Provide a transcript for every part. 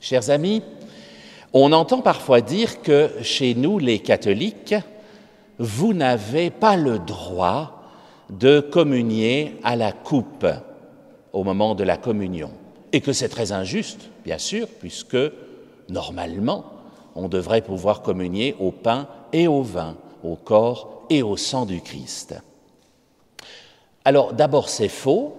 Chers amis, on entend parfois dire que chez nous, les catholiques, vous n'avez pas le droit de communier à la coupe au moment de la communion. Et que c'est très injuste, bien sûr, puisque, normalement, on devrait pouvoir communier au pain et au vin, au corps et au sang du Christ. Alors, d'abord, c'est faux.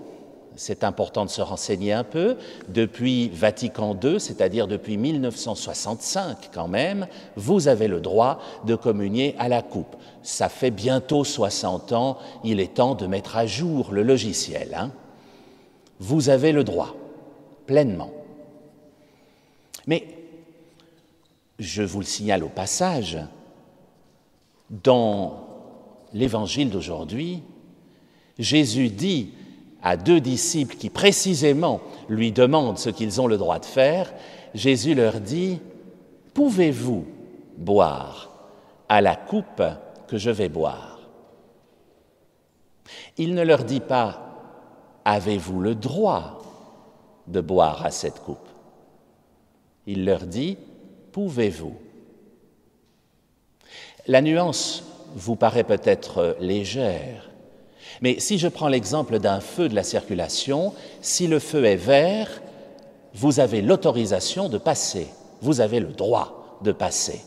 C'est important de se renseigner un peu. Depuis Vatican II, c'est-à-dire depuis 1965 quand même, vous avez le droit de communier à la coupe. Ça fait bientôt 60 ans, il est temps de mettre à jour le logiciel. Vous avez le droit, pleinement. Mais, je vous le signale au passage, dans l'Évangile d'aujourd'hui, Jésus dit à deux disciples qui précisément lui demandent ce qu'ils ont le droit de faire, Jésus leur dit « Pouvez-vous boire à la coupe que je vais boire ?» Il ne leur dit pas « Avez-vous le droit de boire à cette coupe ?» Il leur dit « Pouvez-vous ?» La nuance vous paraît peut-être légère, mais si je prends l'exemple d'un feu de la circulation, si le feu est vert, vous avez l'autorisation de passer, vous avez le droit de passer.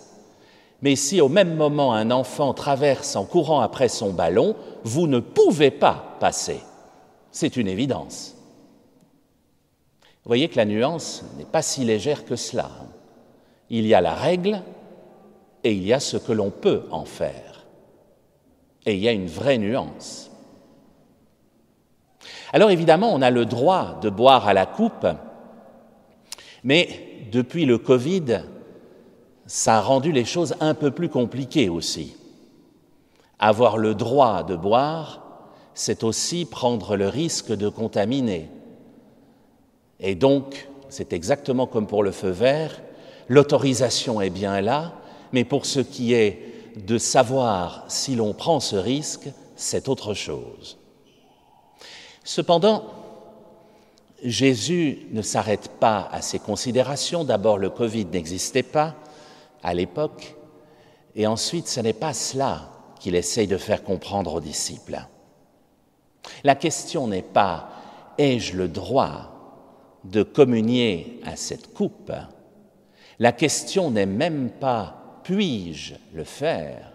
Mais si au même moment un enfant traverse en courant après son ballon, vous ne pouvez pas passer. C'est une évidence. Vous voyez que la nuance n'est pas si légère que cela. Il y a la règle et il y a ce que l'on peut en faire. Et il y a une vraie nuance. Alors évidemment, on a le droit de boire à la coupe, mais depuis le Covid, ça a rendu les choses un peu plus compliquées aussi. Avoir le droit de boire, c'est aussi prendre le risque de contaminer. Et donc, c'est exactement comme pour le feu vert, l'autorisation est bien là, mais pour ce qui est de savoir si l'on prend ce risque, c'est autre chose. Cependant, Jésus ne s'arrête pas à ces considérations. D'abord, le Covid n'existait pas à l'époque, et ensuite, ce n'est pas cela qu'il essaye de faire comprendre aux disciples. La question n'est pas « ai-je le droit de communier à cette coupe ?» La question n'est même pas « puis-je le faire ?»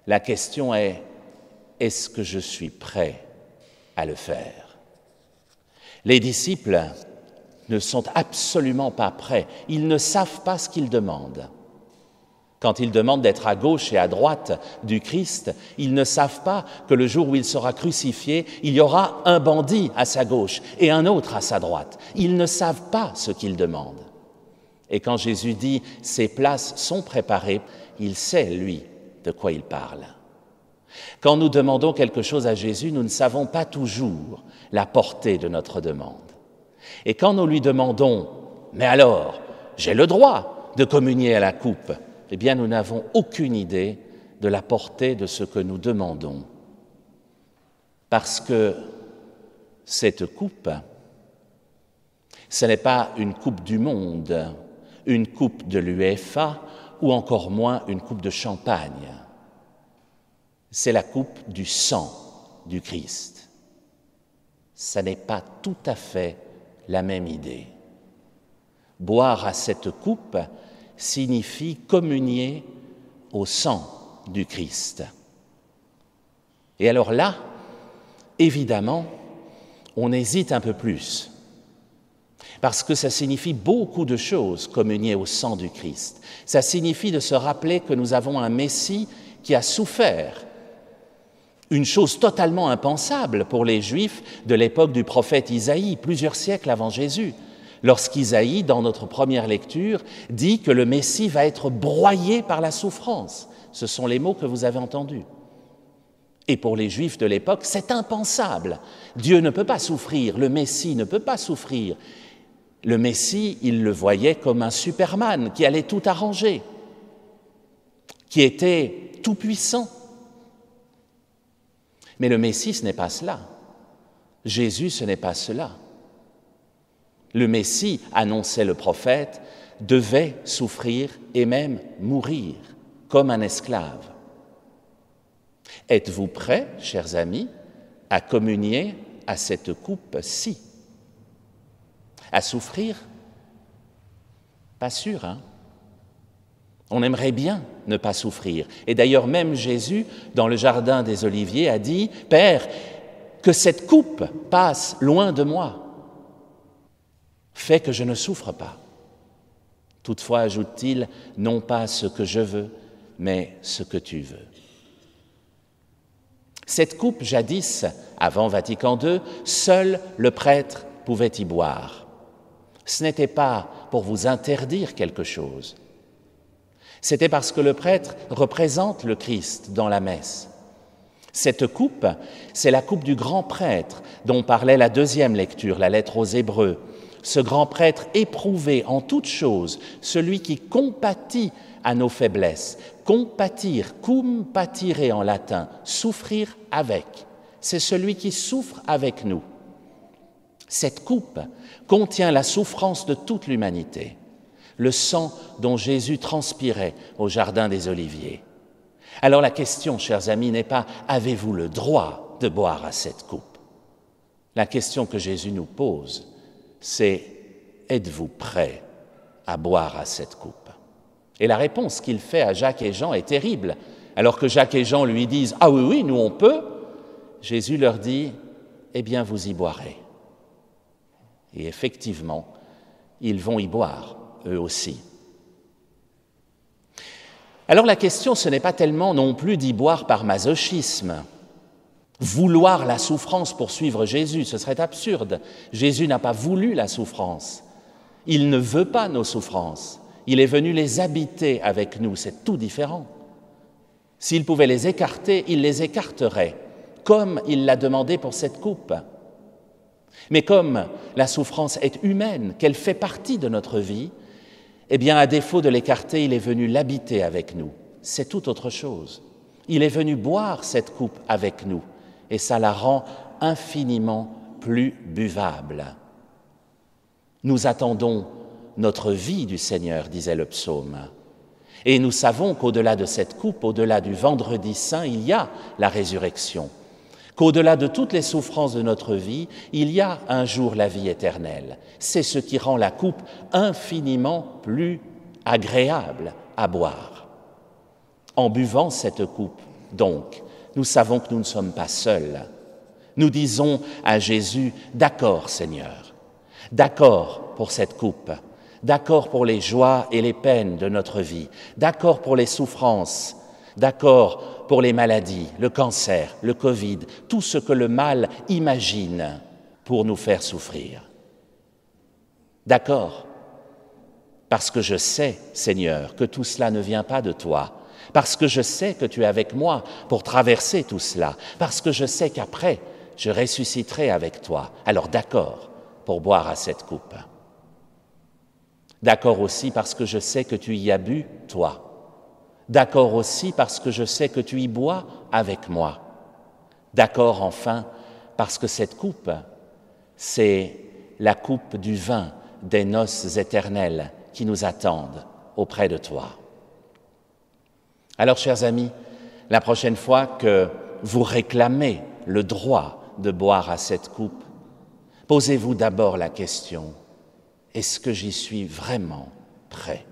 La question est « est-ce que je suis prêt à le faire ?» Les disciples ne sont absolument pas prêts. Ils ne savent pas ce qu'ils demandent. Quand ils demandent d'être à gauche et à droite du Christ, ils ne savent pas que le jour où il sera crucifié, il y aura un bandit à sa gauche et un autre à sa droite. Ils ne savent pas ce qu'ils demandent. Et quand Jésus dit « ces places sont préparées », il sait, lui, de quoi il parle. Quand nous demandons quelque chose à Jésus, nous ne savons pas toujours la portée de notre demande. Et quand nous lui demandons « mais alors, j'ai le droit de communier à la coupe », eh bien nous n'avons aucune idée de la portée de ce que nous demandons. Parce que cette coupe, ce n'est pas une coupe du monde, une coupe de l'UEFA ou encore moins une coupe de champagne. C'est la coupe du sang du Christ. Ça n'est pas tout à fait la même idée. Boire à cette coupe signifie communier au sang du Christ. Et alors là, évidemment, on hésite un peu plus, parce que ça signifie beaucoup de choses, communier au sang du Christ. Ça signifie de se rappeler que nous avons un Messie qui a souffert, une chose totalement impensable pour les Juifs de l'époque du prophète Isaïe, plusieurs siècles avant Jésus, lorsqu'Isaïe, dans notre première lecture, dit que le Messie va être broyé par la souffrance. Ce sont les mots que vous avez entendus. Et pour les Juifs de l'époque, c'est impensable. Dieu ne peut pas souffrir, le Messie ne peut pas souffrir. Le Messie, ils le voyaient comme un Superman qui allait tout arranger, qui était tout-puissant. Mais le Messie, ce n'est pas cela. Jésus, ce n'est pas cela. Le Messie, annonçait le prophète, devait souffrir et même mourir comme un esclave. Êtes-vous prêts, chers amis, à communier à cette coupe-ci? À souffrir? Pas sûr, hein? On aimerait bien ne pas souffrir. Et d'ailleurs, même Jésus, dans le jardin des Oliviers, a dit « Père, que cette coupe passe loin de moi. Fais que je ne souffre pas. » Toutefois, ajoute-t-il, non pas ce que je veux, mais ce que tu veux. Cette coupe, jadis, avant Vatican II, seul le prêtre pouvait y boire. Ce n'était pas pour vous interdire quelque chose. C'était parce que le prêtre représente le Christ dans la messe. Cette coupe, c'est la coupe du grand prêtre dont parlait la deuxième lecture, la lettre aux Hébreux. Ce grand prêtre éprouvé en toutes choses, celui qui compatit à nos faiblesses. Compatir, cum patire en latin, souffrir avec. C'est celui qui souffre avec nous. Cette coupe contient la souffrance de toute l'humanité, le sang dont Jésus transpirait au jardin des Oliviers. Alors la question, chers amis, n'est pas « avez-vous le droit de boire à cette coupe ?» La question que Jésus nous pose, c'est « êtes-vous prêts à boire à cette coupe ?» Et la réponse qu'il fait à Jacques et Jean est terrible. Alors que Jacques et Jean lui disent « Ah oui, oui, nous on peut », Jésus leur dit « Eh bien, vous y boirez. » Et effectivement, ils vont y boire, eux aussi. Alors la question, ce n'est pas tellement non plus d'y boire par masochisme. Vouloir la souffrance pour suivre Jésus, ce serait absurde. Jésus n'a pas voulu la souffrance. Il ne veut pas nos souffrances. Il est venu les habiter avec nous, c'est tout différent. S'il pouvait les écarter, il les écarterait, comme il l'a demandé pour cette coupe. Mais comme la souffrance est humaine, qu'elle fait partie de notre vie, eh bien, à défaut de l'écarter, il est venu l'habiter avec nous. C'est tout autre chose. Il est venu boire cette coupe avec nous, et ça la rend infiniment plus buvable. Nous attendons notre vie du Seigneur, disait le psaume. Et nous savons qu'au-delà de cette coupe, au-delà du vendredi saint, il y a la résurrection. Qu'au-delà de toutes les souffrances de notre vie, il y a un jour la vie éternelle. C'est ce qui rend la coupe infiniment plus agréable à boire. En buvant cette coupe, donc, nous savons que nous ne sommes pas seuls. Nous disons à Jésus, « D'accord, Seigneur, d'accord pour cette coupe, d'accord pour les joies et les peines de notre vie, d'accord pour les souffrances, d'accord pour les maladies, le cancer, le Covid, tout ce que le mal imagine pour nous faire souffrir. D'accord, parce que je sais, Seigneur, que tout cela ne vient pas de toi, parce que je sais que tu es avec moi pour traverser tout cela, parce que je sais qu'après, je ressusciterai avec toi. Alors d'accord pour boire à cette coupe. D'accord aussi parce que je sais que tu y as bu, toi. D'accord aussi parce que je sais que tu y bois avec moi. D'accord enfin parce que cette coupe, c'est la coupe du vin des noces éternelles qui nous attendent auprès de toi. Alors, chers amis, la prochaine fois que vous réclamez le droit de boire à cette coupe, posez-vous d'abord la question, est-ce que j'y suis vraiment prêt ?